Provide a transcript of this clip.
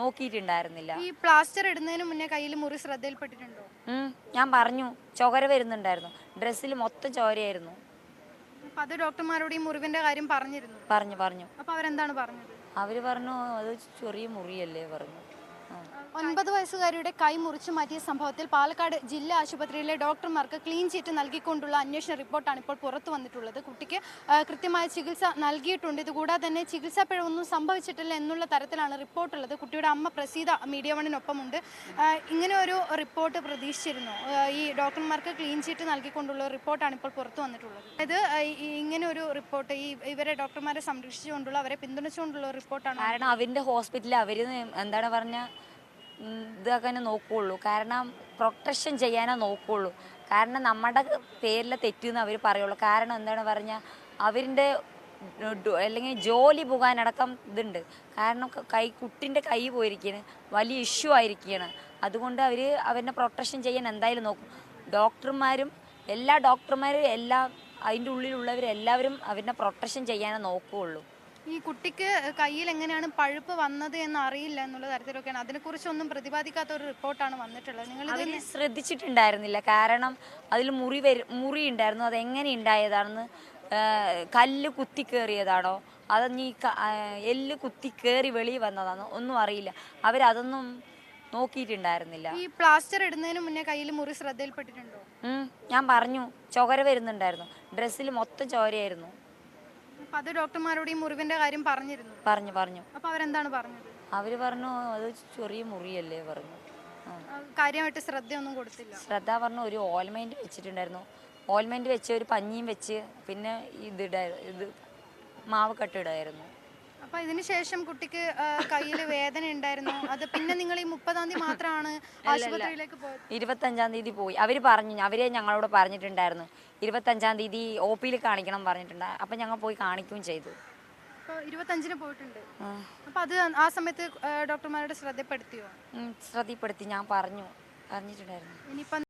നോക്കിയിട്ടുണ്ടായിരുന്നില്ല. ഈ പ്ലാസ്റ്റർ ഇടുന്നതിന് മുന്നേ കയ്യിൽ മുറി ശ്രദ്ധയിൽപ്പെട്ടിട്ടുണ്ടോ? ഞാൻ പറഞ്ഞു, ചോര വരുന്നുണ്ടായിരുന്നു, ഡ്രസ്സിൽ മൊത്തം ചോരയായിരുന്നു. അപ്പൊ അത് ഡോക്ടർമാരോട് ഈ മുറിവിന്റെ കാര്യം പറഞ്ഞിരുന്നു? പറഞ്ഞു പറഞ്ഞു അപ്പൊ അവരെന്താണ് പറഞ്ഞത്? അവര് പറഞ്ഞു അത് ചെറിയ മുറിയല്ലേ പറഞ്ഞു. 9 വയസ്സുകാരിയുടെ കൈ മുറിച്ചു മാറ്റിയ സംഭവത്തിൽ പാലക്കാട് ജില്ലാ ആശുപത്രിയിലെ ഡോക്ടർമാർക്ക് ക്ലീൻ ചീറ്റ് നൽകിക്കൊണ്ടുള്ള അന്വേഷണ റിപ്പോർട്ടാണ് ഇപ്പോൾ പുറത്തു വന്നിട്ടുള്ളത്. കുട്ടിക്ക് കൃത്യമായ ചികിത്സ നൽകിയിട്ടുണ്ട്. ഇതുകൂടാതെ തന്നെ ചികിത്സാ പിഴവൊന്നും സംഭവിച്ചിട്ടില്ല എന്നുള്ള തരത്തിലാണ് റിപ്പോർട്ടുള്ളത്. കുട്ടിയുടെ അമ്മ പ്രസീത മീഡിയ വണ്ണിനൊപ്പമുണ്ട്. ഇങ്ങനെ ഒരു റിപ്പോർട്ട് പ്രതീക്ഷിച്ചിരുന്നു? ഈ ഡോക്ടർമാർക്ക് ക്ലീൻ ചീറ്റ് നൽകിക്കൊണ്ടുള്ള റിപ്പോർട്ടാണ് ഇപ്പോൾ പുറത്തു വന്നിട്ടുള്ളത്. അതായത് ഇങ്ങനെ ഒരു റിപ്പോർട്ട് ഇവരെ ഡോക്ടർമാരെ സംരക്ഷിച്ചുകൊണ്ടുള്ള, അവരെ പിന്തുണച്ചുകൊണ്ടുള്ള റിപ്പോർട്ടാണ്. കാരണം അവരുടെ ഹോസ്പിറ്റലിൽ അവര് എന്താണ് പറഞ്ഞ ഇതാക്കാനേ നോക്കുകയുള്ളൂ. കാരണം പ്രൊട്ടക്ഷൻ ചെയ്യാനേ നോക്കുകയുള്ളൂ. കാരണം നമ്മുടെ പേരിലെ തെറ്റെന്ന് അവർ പറയുള്ളൂ. കാരണം എന്താണ് പറഞ്ഞാൽ അവരിൻ്റെ അല്ലെങ്കിൽ ജോലി പോകാനടക്കം ഇതുണ്ട്. കാരണം കുട്ടിൻ്റെ കൈ പോയിരിക്കുകയാണ്, വലിയ ഇഷ്യൂ ആയിരിക്കുകയാണ്. അതുകൊണ്ട് അവർ അവരെ പ്രൊട്ടക്ഷൻ ചെയ്യാൻ എന്തായാലും നോക്കും. ഡോക്ടർമാരും എല്ലാ അതിൻ്റെ ഉള്ളിലുള്ളവരെല്ലാവരും അവരെ പ്രൊട്ടക്ഷൻ ചെയ്യാനേ നോക്കുകയുള്ളൂ. ഈ കുട്ടിക്ക് കയ്യിൽ എങ്ങനെയാണ് പഴുപ്പ് വന്നത് എന്ന് അറിയില്ല എന്നുള്ള തരത്തിലൊക്കെയാണ്. അതിനെക്കുറിച്ചൊന്നും പ്രതിപാദിക്കാത്ത ഒരു റിപ്പോർട്ടാണ് വന്നിട്ടുള്ളത്. നിങ്ങൾ ശ്രദ്ധിച്ചിട്ടുണ്ടായിരുന്നില്ല. കാരണം അതിൽ മുറി ഉണ്ടായിരുന്നു. അതെങ്ങനെ ഉണ്ടായതാണെന്ന്, കല്ല് കുത്തി കയറിയതാണോ അതോ നീ എല്ല് കുത്തി കയറി വെളിയിൽ വന്നതാണോ ഒന്നും അറിയില്ല. അവരതൊന്നും നോക്കിയിട്ടുണ്ടായിരുന്നില്ല. ഈ പ്ലാസ്റ്റർ ഇടുന്നതിന് മുന്നേ കയ്യിൽ മുറി ശ്രദ്ധയിൽപ്പെട്ടിട്ടുണ്ടോ? ഞാൻ പറഞ്ഞു, ചോര വരുന്നുണ്ടായിരുന്നു, ഡ്രസ്സിൽ മൊത്തം ചോരയായിരുന്നു. അത് ഡോക്ടർമാരോട് ഈ മുറിവിന്റെ കാര്യം പറഞ്ഞിരുന്നു? പറഞ്ഞു പറഞ്ഞു അപ്പൊ അവരെന്താണ് പറഞ്ഞത്? അവര് പറഞ്ഞു അത് ചെറിയ മുറിയല്ലേ പറഞ്ഞു. കാര്യമായിട്ട് ശ്രദ്ധയൊന്നും കൊടുത്തില്ല? ശ്രദ്ധ പറഞ്ഞു ഒരു ഓയിൽമെന്റ് വെച്ചിട്ടുണ്ടായിരുന്നു. ഓയിൽമെന്റ് വെച്ച് ഒരു പഞ്ഞിയും വെച്ച് പിന്നെ ഇത് മാവ് കെട്ടിടായിരുന്നു. അപ്പൊ ഇതിനുശേഷം കുട്ടിക്ക് കയ്യിൽ വേദന ഉണ്ടായിരുന്നു? അത് പിന്നെ നിങ്ങൾ ഈ 30-ാം തീയതി മാത്രമാണ് ആശുപത്രിയിലേക്ക് പോയത്? 25-ാം തീയതി പോയി. അവരെ ഞങ്ങളോട് പറഞ്ഞിട്ടുണ്ടായിരുന്നു 25-ാം തീയതി OP-യിൽ കാണിക്കണം പറഞ്ഞിട്ടുണ്ട്. അപ്പം ഞങ്ങൾ പോയി കാണിക്കുകയും ചെയ്തു. 25-ന് പോയിട്ടുണ്ട്. അപ്പൊ അത് ആ സമയത്ത് ഡോക്ടർമാരുടെ ശ്രദ്ധപ്പെടുത്തിയോ? ശ്രദ്ധപ്പെടുത്തി, ഞാൻ പറഞ്ഞിട്ടുണ്ടായിരുന്നു. ഇനിയിപ്പം